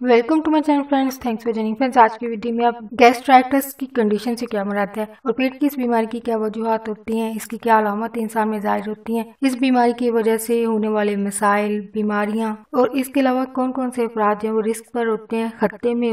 Welcome to my channel friends, thanks for joining friends. आज की video में आप गैस्ट्राइटिस की कंडीशन से क्या मुराद है और पेट की इस बीमारी की क्या वजूहात होती हैं, इसकी क्या अलामत इंसान में जाहिर होती हैं, इस बीमारी की वजह से होने वाले मसाइल, बीमारियां और इसके अलावा कौन कौन से अफराद जो वो रिस्क पर होते हैं, खतरे में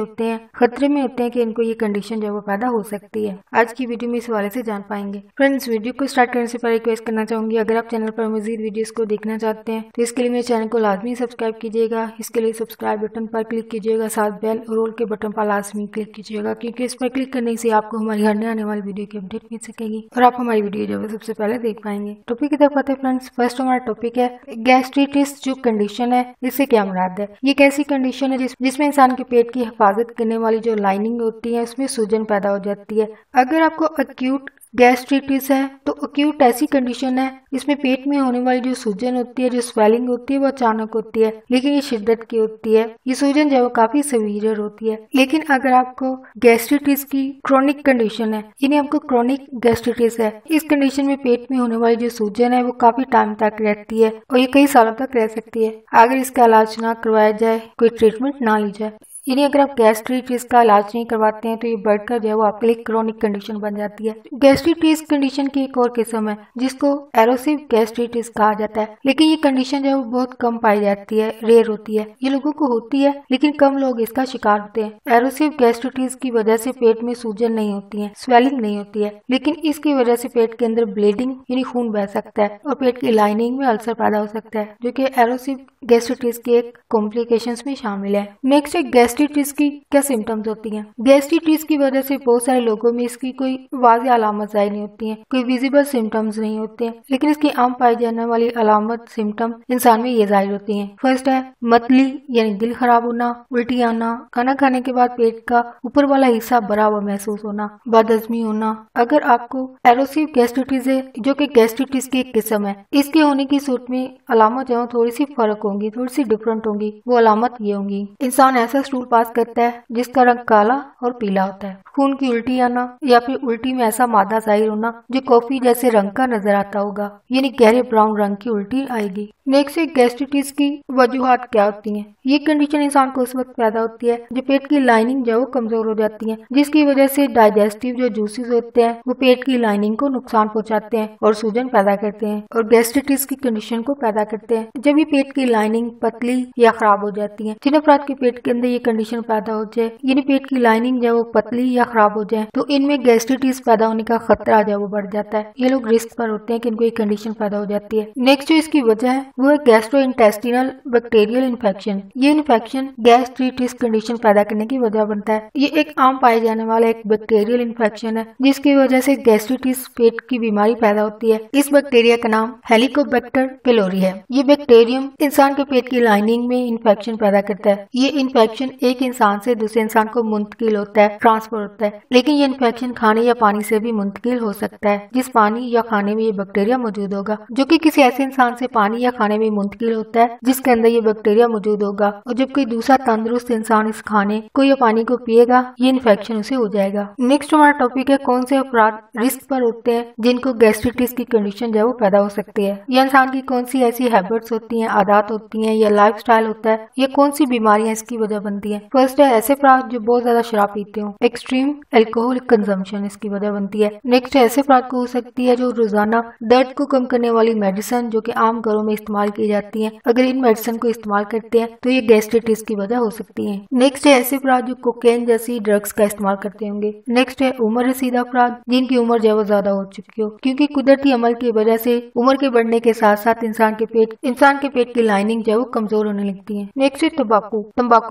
होते हैं कि इनको ये कंडीशन जो वो पैदा हो सकती है। आज की वीडियो में इस हवाले से जान पाएंगे। फ्रेंड्स, वीडियो को स्टार्ट करने से पहले रिक्वेस्ट करना चाहूंगी, अगर आप चैनल पर मजीद वीडियोस को देखना चाहते हैं तो इसके लिए मेरे चैनल को लाजमी सब्सक्राइब कीजिएगा। इसके लिए सब्सक्राइब बटन पर क्लिक कीजिएगा, साथ बेल और ऑल के बटन पर लाजमी क्लिक कीजिएगा, क्योंकि इस पर क्लिक करने से आपको हमारी हर नए आने वाली वीडियो की अपडेट मिल सकेगी और आप हमारी वीडियो जो है सबसे पहले देख पाएंगे। टॉपिक की तरफ आते हैं फ्रेंड्स। फर्स्ट हमारा टॉपिक है गैस्ट्रिटिस। जो कंडीशन है इससे क्या मुराद है? ये एक ऐसी कंडीशन है जिसमें इंसान के पेट की हिफाजत करने वाली जो लाइनिंग होती है उसमें सूजन पैदा हो जाती है। अगर आपको अक्यूट गैस्ट्रिटिस है तो अक्यूट ऐसी कंडीशन है इसमें पेट में होने वाली जो सूजन होती है, जो स्वेलिंग होती है वो अचानक होती है, लेकिन ये शिद्दत की होती है। ये सूजन जो है वो काफी सीवियर होती है। लेकिन अगर आपको गैस्ट्रिटिस की क्रोनिक कंडीशन है, यानी आपको क्रोनिक गैस्ट्रिटिस है, इस कंडीशन में पेट में होने वाली जो सूजन है वो काफी टाइम तक रहती है और ये कई सालों तक रह सकती है अगर इसका इलाज ना करवाया जाए, कोई ट्रीटमेंट ना ली जाए। यानी अगर आप गैस्ट्रिटिस का इलाज नहीं करवाते हैं तो ये बढ़कर जो है वो आपके लिए क्रोनिक कंडीशन बन जाती है। गैस्ट्रिटिस कंडीशन की एक और किस्म है जिसको एरोसिव गैस्ट्रिटिस कहा जाता है, लेकिन ये कंडीशन जो है वो बहुत कम पाई जाती है, रेयर होती है। ये लोगों को होती है लेकिन कम लोग इसका शिकार होते हैं। एरोसिव गैस्ट्रिटिस की वजह से पेट में सूजन नहीं होती है, स्वेलिंग नहीं होती है, लेकिन इसकी वजह से पेट के अंदर ब्लीडिंग यानी खून बह सकता है और पेट की लाइनिंग में अल्सर पैदा हो सकता है, जो कि एरोसिव गैस्ट्रिटिस के एक कॉम्प्लिकेशंस में शामिल है। नेक्स्ट है गैस्ट्रिटिस की क्या सिम्टम्स होती हैं। गैस्ट्रिटिस की वजह से बहुत सारे लोगों में इसकी कोई वाज़ेह अलामत जाहिर नहीं होती हैं, कोई विजिबल सिम्टम्स नहीं होते हैं, लेकिन इसकी आम पाई जाने वाली अलामत सिम्टम इंसान में ये जाहिर होती हैं। फर्स्ट है मतली यानी दिल खराब होना, उल्टी आना, खाना खाने के बाद पेट का ऊपर वाला हिस्सा भरा हुआ महसूस होना, बदहजमी होना। अगर आपको एरोसिव गैस्ट्रिटिस है जो कि गैस्ट्रिटिस की एक किस्म है, इसके होने की सूरत में अलामत जो थोड़ी सी फर्क होंगी, थोड़ी सी डिफरेंट होंगी। वो अलामत ये होंगी, इंसान ऐसा स्टूल पास करता है जिसका रंग काला और पीला होता है, खून की उल्टी आना या फिर उल्टी में ऐसा मादा जाहिर होना जो कॉफी जैसे रंग का नजर आता होगा, यानी गहरे ब्राउन रंग की उल्टी आएगी। नेक्स्ट है गैस्ट्रिटिस की वजूहात क्या होती हैं। ये कंडीशन इंसान को उस वक्त पैदा होती है जब पेट की लाइनिंग जो वो कमजोर हो जाती है, जिसकी वजह से डाइजेस्टिव जो जूसेस होते हैं वो पेट की लाइनिंग को नुकसान पहुंचाते हैं और सूजन पैदा करते हैं और गैस्ट्रिटिस की कंडीशन को पैदा करते हैं। जब ये पेट की लाइनिंग पतली या खराब हो जाती है, जिन अफराद के पेट के अंदर ये कंडीशन पैदा हो जाए, यानी पेट की लाइनिंग जो वो पतली या खराब हो जाए, तो इनमें गैस्ट्रिटिस पैदा होने का खतरा जो वो बढ़ जाता है। ये लोग रिस्क पर होते हैं कि इनको ये कंडीशन पैदा हो जाती है। नेक्स्ट जो इसकी वजह है वो है गैस्ट्रोइंटेस्टिनल बैक्टीरियल इन्फेक्शन। ये इन्फेक्शन गैस्ट्रिटिस कंडीशन पैदा करने की वजह बनता है। ये एक आम पाए जाने वाला एक बैक्टीरियल इन्फेक्शन है जिसकी वजह से गैस्ट्रिटिस पेट की बीमारी पैदा होती है। इस बैक्टीरिया का नाम हेलिकोबैक्टर पिलोरी है। ये बैक्टीरियम इंसान के पेट की लाइनिंग में इन्फेक्शन पैदा करता है। ये इन्फेक्शन एक इंसान से दूसरे इंसान को मुंतकिल होता है, ट्रांसफर होता है, लेकिन ये इन्फेक्शन खाने या पानी से भी मुंतकिल हो सकता है, जिस पानी या खाने में ये बैक्टीरिया मौजूद होगा, जो कि किसी ऐसे इंसान से पानी या खाने में मुंतकिल होता है जिसके अंदर ये बैक्टीरिया मौजूद होगा, और जब कोई दूसरा तंदुरुस्त इंसान इस खाने को या पानी को पिएगा ये इन्फेक्शन उसे हो जाएगा। नेक्स्ट हमारा टॉपिक है कौन से अफराद रिस्क पर होते हैं जिनको गैस्ट्रिटिस की कंडीशन जो है वो पैदा हो सकती है, या इंसान की कौन सी ऐसी हैबिट्स होती हैं, आदत होती हैं या लाइफस्टाइल होता है, या कौन सी बीमारियां इसकी वजह बनती हैं। फर्स्ट है ऐसे अफराद जो बहुत ज्यादा शराब पीते हो, एक्सट्रीम अल्कोहल कंजम्पशन इसकी वजह बनती है। नेक्स्ट ऐसे अफराद को हो सकती है जो रोजाना दर्द को कम करने वाली मेडिसिन जो कि आम घरों में इस्तेमाल की जाती है, अगर इन मेडिसिन को इस्तेमाल करते हैं तो ये गैस्ट्रिटिस की वजह हो सकती है। नेक्स्ट है ऐसे अफराद जो कोकेन जैसी ड्रग्स का इस्तेमाल करते होंगे। नेक्स्ट है उम्र रसीदा अफराद जिनकी उम्र जो है वो ज्यादा हो चुकी हो, क्योंकि कुदरती अमल की वजह से उम्र के बढ़ने के साथ साथ इंसान के पेट की लाइनिंग जो है वो कमजोर होने लगती है। नेक्स्ट है तंबाकू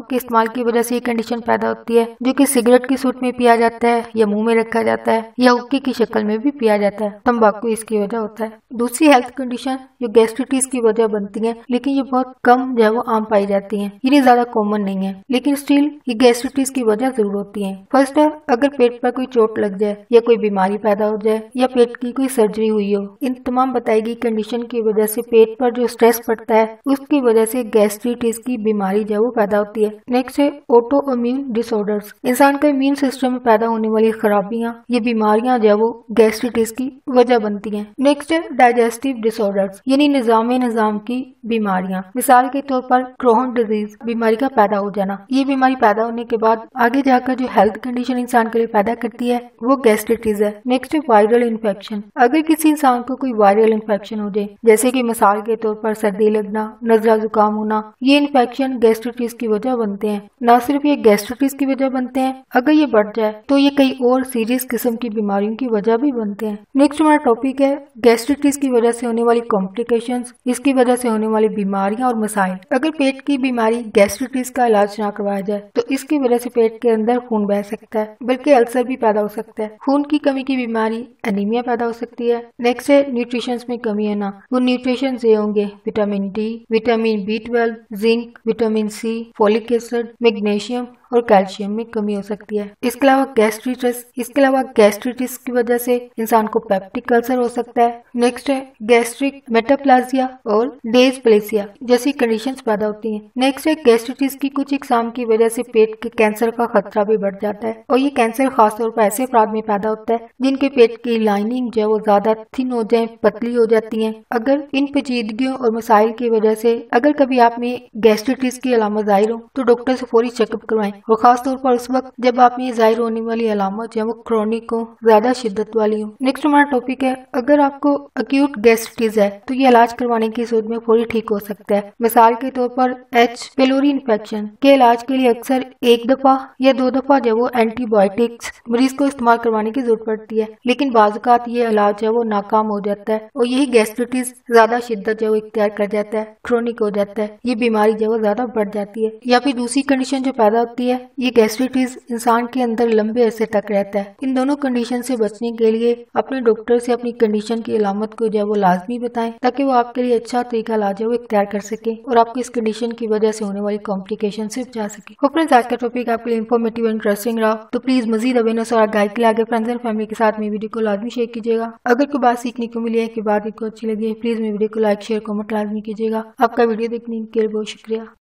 के इस्तेमाल की वजह से ये कंडीशन पैदा होती है, जो कि सिगरेट की सूरत में पिया जाता है या मुंह में रखा जाता है या हुक्के की शक्ल में भी पिया जाता है, तंबाकू इसकी वजह होता है। दूसरी हेल्थ कंडीशन जो गैस्ट्रिटिस की वजह बनती है, लेकिन ये बहुत कम जो है वो आम पाई जाती है, ये ज्यादा कॉमन नहीं है, लेकिन स्टिल ये गैस्ट्रिटिस की वजह जरूर होती है। फर्स्ट है अगर पेट पर कोई चोट लग जाए या कोई बीमारी पैदा हो जाए या पेट की कोई सर्जरी हुई हो, इन तमाम बताई गई कंडीशन की वजह से पेट पर जो स्ट्रेस पड़ता है उसकी वजह से गैस्ट्रिटिस की बीमारी जो वो पैदा होती है। नेक्स्ट नेक्स्ट है ऑटो इम्यून डिसऑर्डर्स। इंसान का इम्यून सिस्टम में पैदा होने वाली खराबियां, ये बीमारियां जो है वो गैस्ट्राइटिस की वजह बनती हैं। नेक्स्ट है डाइजेस्टिव डिसऑर्डर्स, यानी निजाम की बीमारियां। मिसाल के तौर पर क्रोहन डिजीज बीमारी का पैदा हो जाना। ये बीमारी पैदा होने के बाद आगे जाकर जो हेल्थ कंडीशन इंसान के लिए पैदा करती है वो गैस्ट्राइटिस है। नेक्स्ट है वायरल इन्फेक्शन। अगर किसी इंसान को कोई वायरल इन्फेक्शन हो जाए, जैसे कि मिसाल के तौर पर सर्दी लगना, नजला जुकाम होना, ये इन्फेक्शन गैस्ट्राइटिस की वजह बनते हैं। न सिर्फ ये गैस्ट्राइटिस की वजह बनते हैं, अगर ये बढ़ जाए तो ये कई और सीरियस किस्म की बीमारियों की वजह भी बनते हैं। नेक्स्ट हमारा टॉपिक है गैस्ट्राइटिस की वजह से होने वाली कॉम्प्लिकेशंस, इसकी वजह से होने वाली बीमारियां और मसाइल। अगर पेट की बीमारी गैस्ट्राइटिस का इलाज ना करवाया जाए तो इसकी वजह से पेट के अंदर खून बह सकता है, बल्कि अल्सर भी पैदा हो सकता है। खून की कमी की बीमारी एनीमिया पैदा हो सकती है। नेक्स्ट है न्यूट्रिशन में कमी है ना, वो न्यूट्रिशन ये होंगे vitamin D, vitamin B12, zinc, vitamin C, folic acid, magnesium और कैल्शियम में कमी हो सकती है। इसके अलावा गैस्ट्राइटिस की वजह से इंसान को पेप्टिक अल्सर हो सकता है। नेक्स्ट है गैस्ट्रिक मेटाप्लाजिया और डेस्प्लेसिया जैसी कंडीशंस पैदा होती हैं। नेक्स्ट है गैस्ट्राइटिस की कुछ इकसाम की वजह से पेट के कैंसर का खतरा भी बढ़ जाता है, और ये कैंसर खासतौर पर ऐसे अफराद में पैदा होता है जिनके पेट की लाइनिंग जो है वो ज्यादा थिन हो जाए, पतली हो जाती है। अगर इन पेचीदगियों और मसाइल की वजह से अगर कभी आप में गैस्ट्राइटिस की अलामत जाहिर हो तो डॉक्टर से फौरी चेकअप करवाएं, और खास तौर पर उस वक्त जब आप में जाहिर होने वाली अलामत जो है वो क्रोनिक हो, ज्यादा शिद्दत वाली हो। नेक्स्ट हमारा टॉपिक है अगर आपको अक्यूट गैस्ट्राइटिस है तो ये इलाज करवाने की सूरत में फौरी ठीक हो सकता है। मिसाल के तौर पर H पेलोरी इन्फेक्शन के इलाज के लिए अक्सर एक दफा या 2 दफा जो वो एंटीबायोटिक्स मरीज को इस्तेमाल करवाने की जरूरत पड़ती है, लेकिन बाज़ ये इलाज है वो नाकाम हो जाता है और यही गैस्ट्राइटिस ज्यादा शिद्दत जो इख्तियार कर जाता है, क्रोनिक हो जाता है, ये बीमारी जो वो ज्यादा बढ़ जाती है। या फिर दूसरी कंडीशन जो पैदा होती है, ये गैस्ट्राइटिस इंसान के अंदर लंबे अरसे तक रहता है। इन दोनों कंडीशन से बचने के लिए अपने डॉक्टर से अपनी कंडीशन की अलामत को जो है वो लाजमी बताएं, ताकि वो आपके लिए अच्छा तरीका इलाज है वो इख्तियार कर सके और आपको इस कंडीशन की वजह से होने वाली कॉम्प्लिकेशन से बचा सके। और फ्रेंड्स, आज का टॉपिक आपके लिए इन्फॉर्मेटिव और इंटरेस्टिंग रहा तो प्लीज मजीद अवेयरनेस और गाइड के लिए आगे फ्रेंड्स एंड फैमिली के साथ में वीडियो को लाजमी शेयर कीजिएगा। अगर कोई बात सीखने को मिली है कि बात आपको अच्छी लगी है, प्लीज मेरे वीडियो को लाइक शेयर कमेंट लाजमी कीजिएगा। आपका वीडियो देखने के लिए बहुत शुक्रिया।